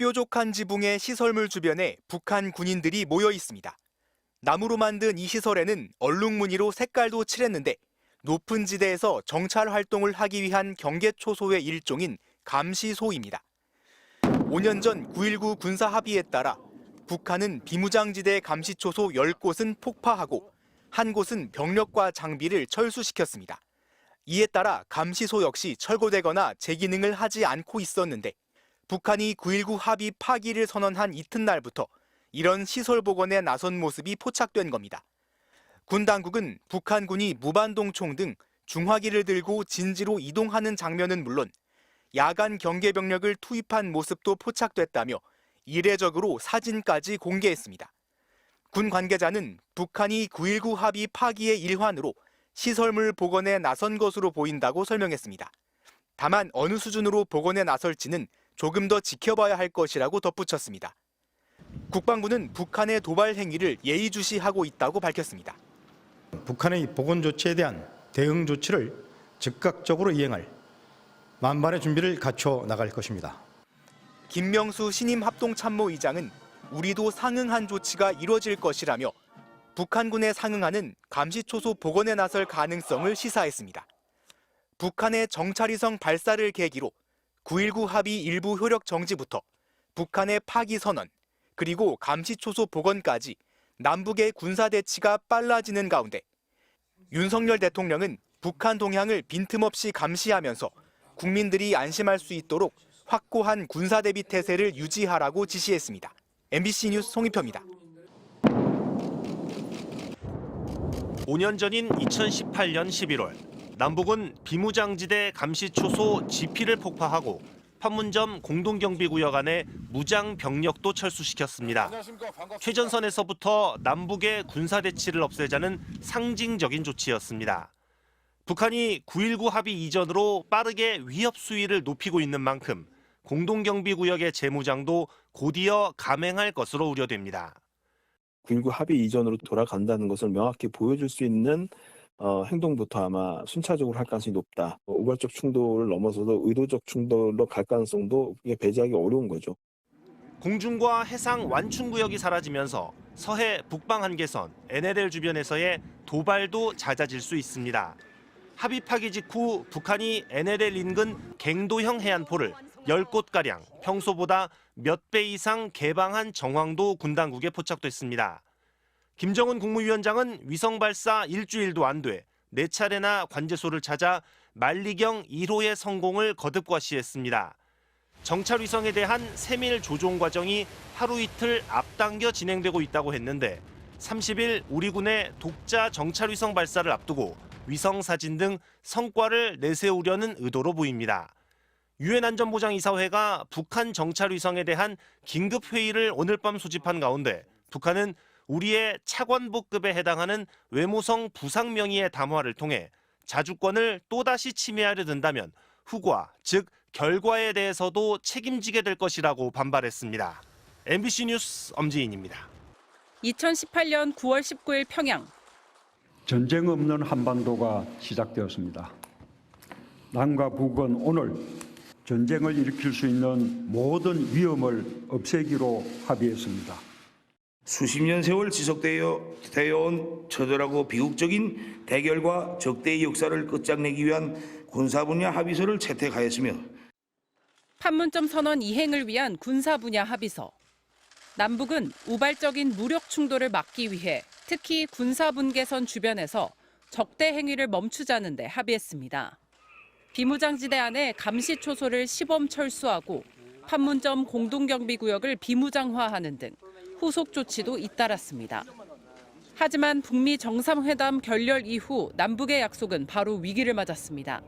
뾰족한 지붕의 시설물 주변에 북한 군인들이 모여 있습니다. 나무로 만든 이 시설에는 얼룩무늬로 색깔도 칠했는데 높은 지대에서 정찰 활동을 하기 위한 경계 초소의 일종인 감시소입니다. 5년 전 9.19 군사 합의에 따라 북한은 비무장지대 감시초소 10곳은 폭파하고 한 곳은 병력과 장비를 철수시켰습니다. 이에 따라 감시소 역시 철거되거나 재기능을 하지 않고 있었는데 북한이 9.19 합의 파기를 선언한 이튿날부터 이런 시설 복원에 나선 모습이 포착된 겁니다. 군 당국은 북한군이 무반동총 등 중화기를 들고 진지로 이동하는 장면은 물론 야간 경계 병력을 투입한 모습도 포착됐다며 이례적으로 사진까지 공개했습니다. 군 관계자는 북한이 9.19 합의 파기의 일환으로 시설물 복원에 나선 것으로 보인다고 설명했습니다. 다만 어느 수준으로 복원에 나설지는 조금 더 지켜봐야 할 것이라고 덧붙였습니다. 국방부는 북한의 도발 행위를 예의주시하고 있다고 밝혔습니다. 북한의 복원 조치에 대한 대응 조치를 즉각적으로 이행할 만반의 준비를 갖춰 나갈 것입니다. 김명수 신임 합동참모의장은 우리도 상응한 조치가 이뤄질 것이라며 북한군에 상응하는 감시초소 복원에 나설 가능성을 시사했습니다. 북한의 정찰위성 발사를 계기로 9.19 합의 일부 효력 정지부터 북한의 파기 선언, 그리고 감시초소 복원까지 남북의 군사 대치가 빨라지는 가운데 윤석열 대통령은 북한 동향을 빈틈없이 감시하면서 국민들이 안심할 수 있도록 확고한 군사 대비 태세를 유지하라고 지시했습니다. MBC 뉴스 송희표입니다. 5년 전인 2018년 11월 남북은 비무장지대 감시초소 GP를 폭파하고 판문점 공동경비구역 안에 무장 병력도 철수시켰습니다. 최전선에서부터 남북의 군사대치를 없애자는 상징적인 조치였습니다. 북한이 9.19 합의 이전으로 빠르게 위협 수위를 높이고 있는 만큼 공동경비구역의 재무장도 곧이어 감행할 것으로 우려됩니다. 9.19 합의 이전으로 돌아간다는 것을 명확히 보여줄 수 있는 행동부터 아마 순차적으로 할 가능성이 높다. 우발적 충돌을 넘어서도 의도적 충돌로 갈 가능성도 배제하기 어려운 거죠. 공중과 해상 완충구역이 사라지면서 서해 북방 한계선 NLL 주변에서의 도발도 잦아질 수 있습니다. 합의 파기 직후 북한이 NLL 인근 갱도형 해안포를 10곳가량 평소보다 몇 배 이상 개방한 정황도 군 당국에 포착됐습니다. 김정은 국무위원장은 위성 발사 일주일도 안 돼 4차례나 관제소를 찾아 만리경 1호의 성공을 거듭 과시했습니다. 정찰 위성에 대한 세밀 조종 과정이 하루 이틀 앞당겨 진행되고 있다고 했는데 30일 우리 군의 독자 정찰 위성 발사를 앞두고 위성 사진 등 성과를 내세우려는 의도로 보입니다. 유엔 안전보장이사회가 북한 정찰 위성에 대한 긴급 회의를 오늘 밤 소집한 가운데 북한은 우리의 차관보급에 해당하는 외모성 부상 명의의 담화를 통해 자주권을 또다시 침해하려 든다면 후과, 즉 결과에 대해서도 책임지게 될 것이라고 반발했습니다. MBC 뉴스 엄지인입니다. 2018년 9월 19일 평양. 전쟁 없는 한반도가 시작되었습니다. 남과 북은 오늘 전쟁을 일으킬 수 있는 모든 위험을 없애기로 합의했습니다. 수십 년 세월 지속되어 온 처절하고 비극적인 대결과 적대의 역사를 끝장내기 위한 군사 분야 합의서를 채택하였으며 판문점 선언 이행을 위한 군사 분야 합의서. 남북은 우발적인 무력 충돌을 막기 위해 특히 군사 분계선 주변에서 적대 행위를 멈추자는 데 합의했습니다. 비무장지대 안에 감시초소를 시범 철수하고 판문점 공동경비구역을 비무장화하는 등 후속 조치도 잇따랐습니다. 하지만 북미 정상회담 결렬 이후 남북의 약속은 바로 위기를 맞았습니다.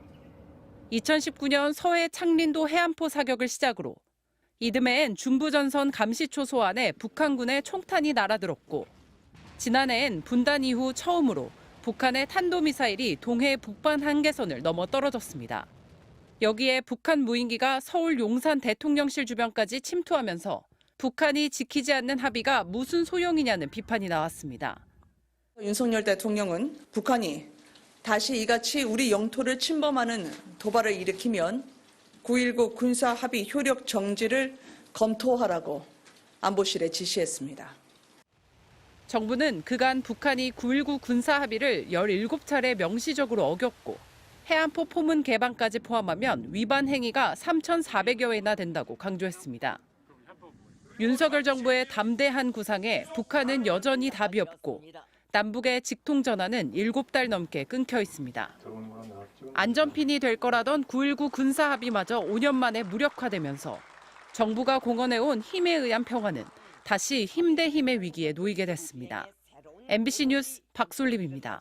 2019년 서해 창린도 해안포 사격을 시작으로 이듬해엔 중부전선 감시초소 안에 북한군의 총탄이 날아들었고 지난해엔 분단 이후 처음으로 북한의 탄도미사일이 동해 북반 한계선을 넘어 떨어졌습니다. 여기에 북한 무인기가 서울 용산 대통령실 주변까지 침투하면서 북한이 지키지 않는 합의가 무슨 소용이냐는 비판이 나왔습니다. 윤석열 대통령은 북한이 다시 이같이 우리 영토를 침범하는 도발을 일으키면 9.19 군사 합의 효력 정지를 검토하라고 안보실에 지시했습니다. 정부는 그간 북한이 9.19 군사 합의를 17차례 명시적으로 어겼고 해안포 포문 개방까지 포함하면 위반 행위가 3,400여 회나 된다고 강조했습니다. 윤석열 정부의 담대한 구상에 북한은 여전히 답이 없고 남북의 직통 전환은 7달 넘게 끊겨 있습니다. 안전핀이 될 거라던 9.19 군사 합의마저 5년 만에 무력화되면서 정부가 공언해온 힘에 의한 평화는 다시 힘 대 힘의 위기에 놓이게 됐습니다. MBC 뉴스 박솔립입니다.